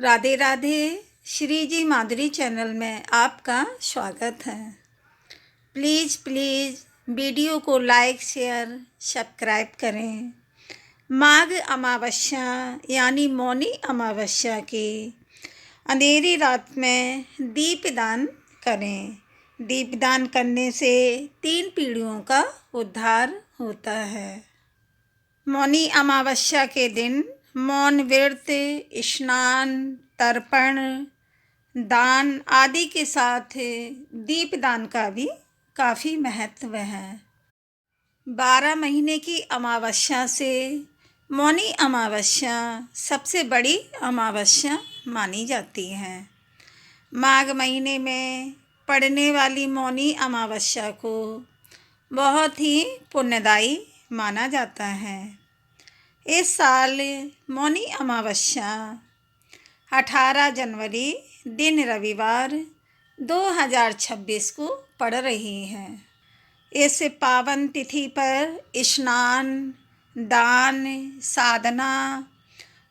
राधे राधे। श्री जी माधुरी channel में आपका स्वागत है। प्लीज़ वीडियो को लाइक शेयर सब्सक्राइब करें। माघ अमावस्या यानी मौनी अमावस्या की अंधेरी रात में दीपदान करें। दीपदान करने से 3 पीढ़ियों का उद्धार होता है। मौनी अमावस्या के दिन मौन व्रत, स्नान, तर्पण, दान आदि के साथ दीपदान का भी काफ़ी महत्व है। 12 महीने की अमावस्या से मौनी अमावस्या सबसे बड़ी अमावस्या मानी जाती है। माघ महीने में पड़ने वाली मौनी अमावस्या को बहुत ही पुण्यदायी माना जाता है। इस साल मौनी अमावस्या 18 जनवरी दिन रविवार 2026 को पड़ रही है। इस पावन तिथि पर स्नान, दान, साधना,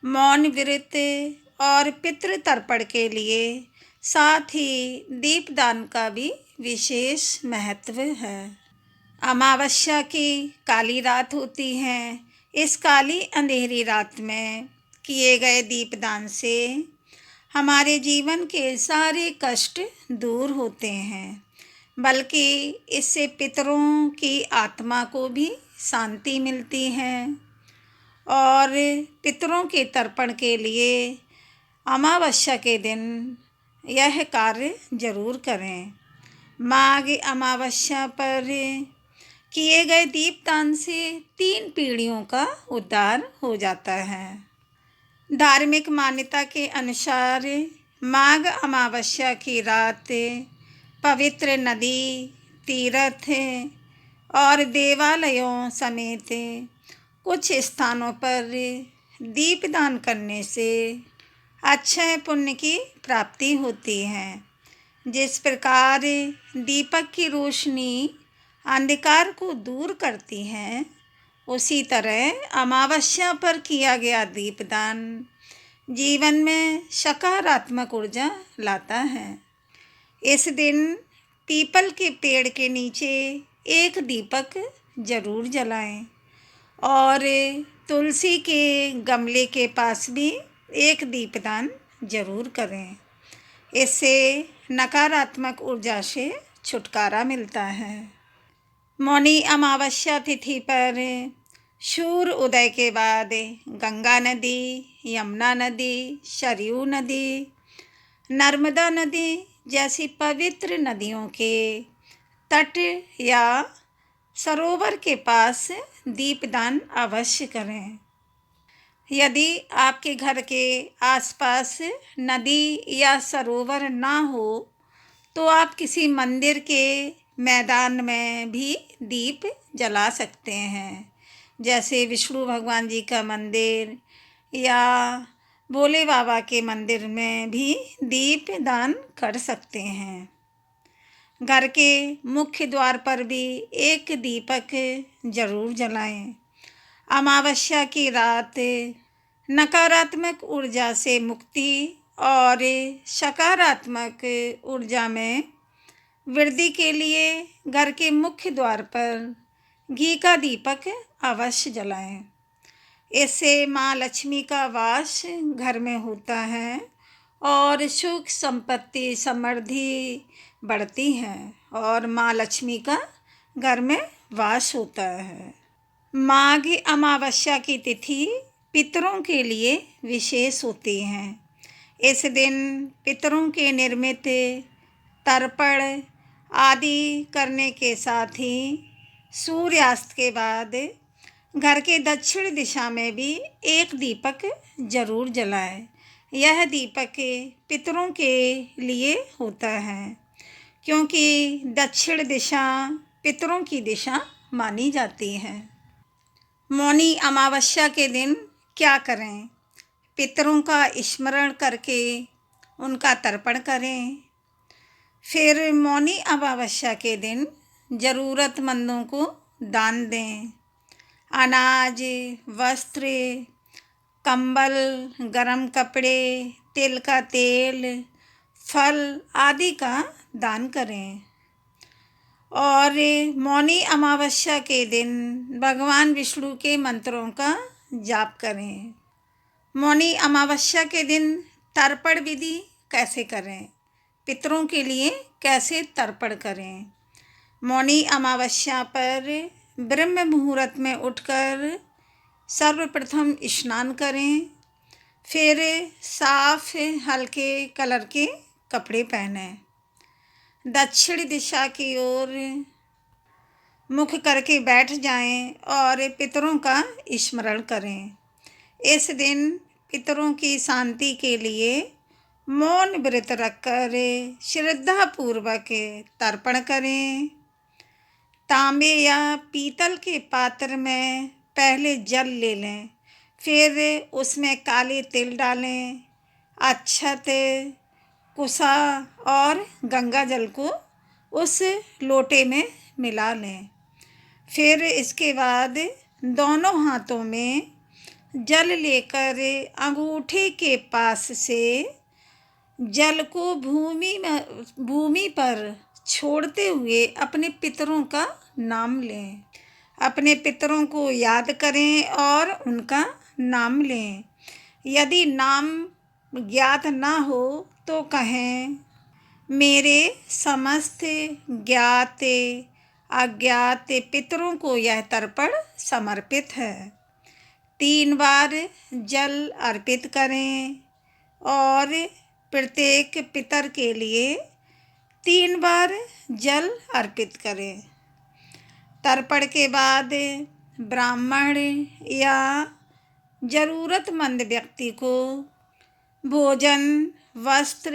मौन व्रत और पितृ तर्पण के लिए साथ ही दीपदान का भी विशेष महत्व है। अमावस्या की काली रात होती है। इस काली अंधेरी रात में किए गए दीपदान से हमारे जीवन के सारे कष्ट दूर होते हैं, बल्कि इससे पितरों की आत्मा को भी शांति मिलती है। और पितरों के तर्पण के लिए अमावस्या के दिन यह कार्य जरूर करें। माघ अमावस्या पर किए गए दीपदान से 3 पीढ़ियों का उद्धार हो जाता है। धार्मिक मान्यता के अनुसार माघ अमावस्या की रात पवित्र नदी, तीर्थ और देवालयों समेत कुछ स्थानों पर दीपदान करने से अक्षय पुण्य की प्राप्ति होती है। जिस प्रकार दीपक की रोशनी अंधकार को दूर करती है, उसी तरह अमावस्या पर किया गया दीपदान जीवन में सकारात्मक ऊर्जा लाता है। इस दिन पीपल के पेड़ के नीचे एक दीपक जरूर जलाएं और तुलसी के गमले के पास भी एक दीपदान जरूर करें। इससे नकारात्मक ऊर्जा से छुटकारा मिलता है। मौनी अमावस्या तिथि पर सूर्य उदय के बाद गंगा नदी, यमुना नदी, सरयू नदी, नर्मदा नदी जैसी पवित्र नदियों के तट या सरोवर के पास दीपदान अवश्य करें। यदि आपके घर के आसपास नदी या सरोवर ना हो तो आप किसी मंदिर के मैदान में भी दीप जला सकते हैं, जैसे विष्णु भगवान जी का मंदिर या भोले बाबा के मंदिर में भी दीप दान कर सकते हैं। घर के मुख्य द्वार पर भी एक दीपक जरूर जलाएं। अमावस्या की रात नकारात्मक ऊर्जा से मुक्ति और सकारात्मक ऊर्जा में वृद्धि के लिए घर के मुख्य द्वार पर घी का दीपक अवश्य जलाएं। इससे माँ लक्ष्मी का वास घर में होता है और सुख संपत्ति समृद्धि बढ़ती है और माँ लक्ष्मी का घर में वास होता है। माघ अमावस्या की तिथि पितरों के लिए विशेष होती है। इस दिन पितरों के निर्मित तर्पण आदि करने के साथ ही सूर्यास्त के बाद घर के दक्षिण दिशा में भी एक दीपक जरूर जलाएं। यह दीपक पितरों के लिए होता है, क्योंकि दक्षिण दिशा पितरों की दिशा मानी जाती है। मौनी अमावस्या के दिन क्या करें? पितरों का स्मरण करके उनका तर्पण करें। फिर मौनी अमावस्या के दिन ज़रूरतमंदों को दान दें। अनाज, वस्त्र, कंबल, गरम कपड़े, तिल का तेल, फल आदि का दान करें। और मौनी अमावस्या के दिन भगवान विष्णु के मंत्रों का जाप करें। मौनी अमावस्या के दिन तर्पण विधि कैसे करें, पितरों के लिए कैसे तर्पण करें। मौनी अमावस्या पर ब्रह्म मुहूर्त में उठकर सर्वप्रथम स्नान करें, फिर साफ हल्के कलर के कपड़े पहनें, दक्षिण दिशा की ओर मुख करके बैठ जाएं और पितरों का स्मरण करें। इस दिन पितरों की शांति के लिए मौन व्रत रखकर श्रद्धापूर्वक तर्पण करें। तांबे या पीतल के पात्र में पहले जल ले लें, फिर उसमें काले तिल डालें, अक्षत, कुसा और गंगा जल को उस लोटे में मिला लें। फिर इसके बाद दोनों हाथों में जल लेकर अंगूठे के पास से जल को भूमि पर छोड़ते हुए अपने पितरों का नाम लें। अपने पितरों को याद करें और उनका नाम लें। यदि नाम ज्ञात ना हो तो कहें, मेरे समस्त ज्ञात अज्ञात पितरों को यह तर्पण समर्पित है। 3 बार जल अर्पित करें और प्रत्येक पितर के लिए 3 बार जल अर्पित करें। तर्पण के बाद ब्राह्मण या ज़रूरतमंद व्यक्ति को भोजन, वस्त्र,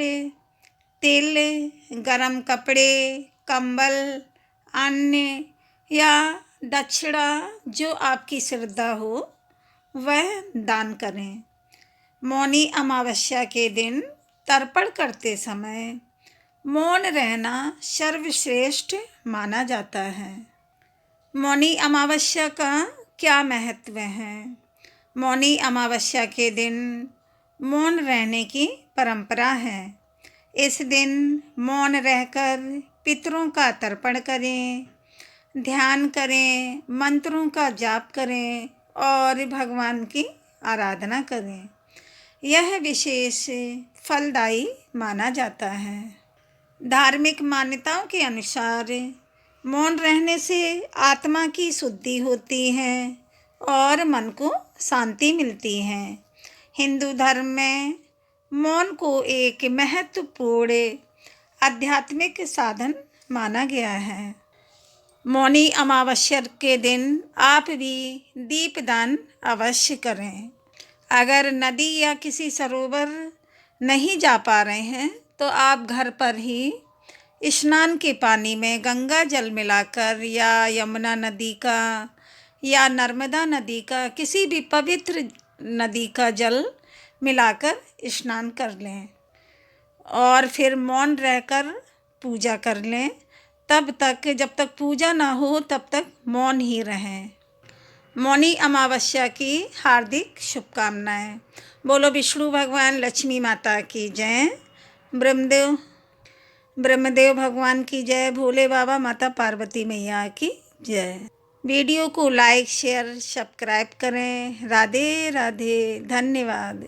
तिल, गरम कपड़े, कंबल, अन्न या दक्षिणा जो आपकी श्रद्धा हो वह दान करें। मौनी अमावस्या के दिन तर्पण करते समय मौन रहना सर्वश्रेष्ठ माना जाता है। मौनी अमावस्या का क्या महत्व है? मौनी अमावस्या के दिन मौन रहने की परंपरा है। इस दिन मौन रहकर पितरों का तर्पण करें, ध्यान करें, मंत्रों का जाप करें और भगवान की आराधना करें। यह विशेष फलदायी माना जाता है। धार्मिक मान्यताओं के अनुसार मौन रहने से आत्मा की शुद्धि होती है और मन को शांति मिलती है। हिंदू धर्म में मौन को एक महत्वपूर्ण आध्यात्मिक साधन माना गया है। मौनी अमावस्या के दिन आप भी दीपदान अवश्य करें। अगर नदी या किसी सरोवर नहीं जा पा रहे हैं तो आप घर पर ही स्नान के पानी में गंगा जल मिलाकर या यमुना नदी का या नर्मदा नदी का किसी भी पवित्र नदी का जल मिलाकर स्नान कर लें और फिर मौन रहकर पूजा कर लें। तब तक जब तक पूजा ना हो तब तक मौन ही रहें। मौनी अमावस्या की हार्दिक शुभकामनाएं। बोलो विष्णु भगवान लक्ष्मी माता की जय, ब्रह्मदेव भगवान की जय, भोले बाबा माता पार्वती मैया की जय। वीडियो को लाइक, शेयर, सब्सक्राइब करें। राधे राधे, धन्यवाद।